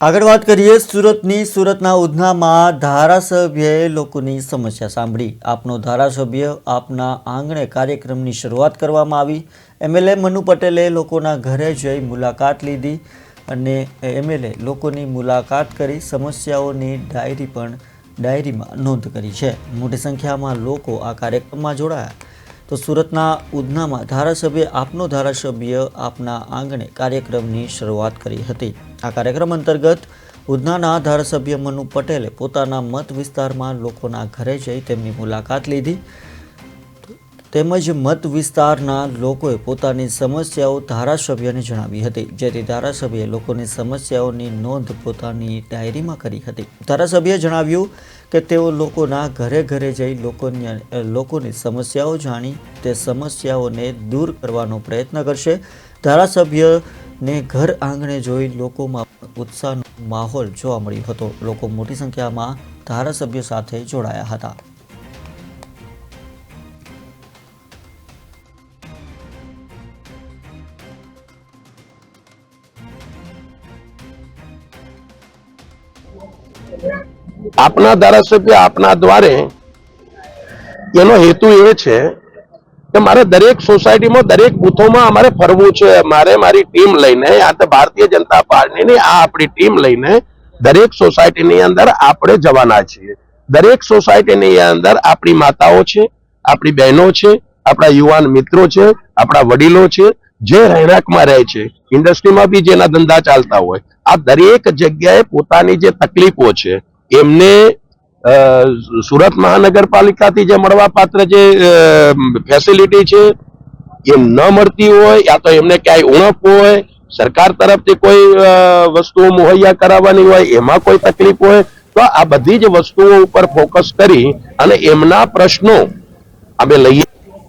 આગળ વાત કરીએ સુરતના ઉધનામાં ધારાસભ્યએ લોકોની સમસ્યા સાંભળી। આપનો ધારાસભ્ય આપના આંગણે કાર્યક્રમની શરૂઆત કરવામાં આવી। એમએલએ મનુ પટેલે લોકોના ઘરે જઈ મુલાકાત લીધી અને એમએલએ લોકોની મુલાકાત કરી સમસ્યાઓની ડાયરીમાં નોંધ કરી છે। મોટી સંખ્યામાં લોકો આ કાર્યક્રમમાં જોડાયા। તો સુરતના ઉધનામાં આપનો ધારાસભ્ય આપના આંગણે કાર્યક્રમની શરૂઆત કરી હતી। આ કાર્યક્રમ અંતર્ગત ઉધનાના ધારાસભ્ય મનુ પટેલે પોતાના મત વિસ્તારમાં લોકોના ઘરે જઈ તેમની મુલાકાત લીધી તેમજ મત વિસ્તારના લોકોએ પોતાની સમસ્યાઓ ધારાસભ્યને જણાવી હતી, જેથી ધારાસભ્યએ લોકોની સમસ્યાઓની નોંધ પોતાની ડાયરીમાં કરી હતી। ધારાસભ્યએ જણાવ્યું કે તેઓ લોકોના ઘરે જઈ લોકોની સમસ્યાઓ જાણી તે સમસ્યાઓને દૂર કરવાનો પ્રયત્ન કરશે। ધારાસભ્યને ઘર આંગણે જોઈ લોકોમાં ઉત્સાહનો માહોલ જોવા મળ્યો હતો। લોકો મોટી સંખ્યામાં ધારાસભ્ય સાથે જોડાયા હતા। આપના ધારાસભ્ય આપના દ્વારે એનો હેતુ એ છે કે મારે દરેક સોસાયટીમાં દરેક બૂથોમાં અમારે ફરવું છે। મારે મારી ટીમ લઈને આ તો ભારતીય જનતા પાર્ટીની આ આપણી ટીમ લઈને દરેક સોસાયટીની અંદર આપણે જવાના છીએ। દરેક સોસાયટીની અંદર આપણી માતાઓ છે, આપણી બહેનો છે, આપણા યુવાન મિત્રો છે, આપણા વડીલો છે, જે રહેણાંકમાં રહે છે, ઇન્ડસ્ટ્રીમાં બી જેના ધંધા ચાલતા હોય, આ દરેક જગ્યાએ પોતાની જે તકલીફો છે એમને સુરત મહાનગરપાલિકાથી જે મળવા પાત્ર જે ફેસિલિટી છે એ ન મળતી હોય યા તો એમને ક્યાંય ઉણપ હોય, સરકાર તરફથી કોઈ વસ્તુઓ મુહૈયા કરાવવાની હોય એમાં કોઈ તકલીફ હોય, તો આ બધી જ વસ્તુઓ ઉપર ફોકસ કરી અને એમના પ્રશ્નો અમે લઈએ।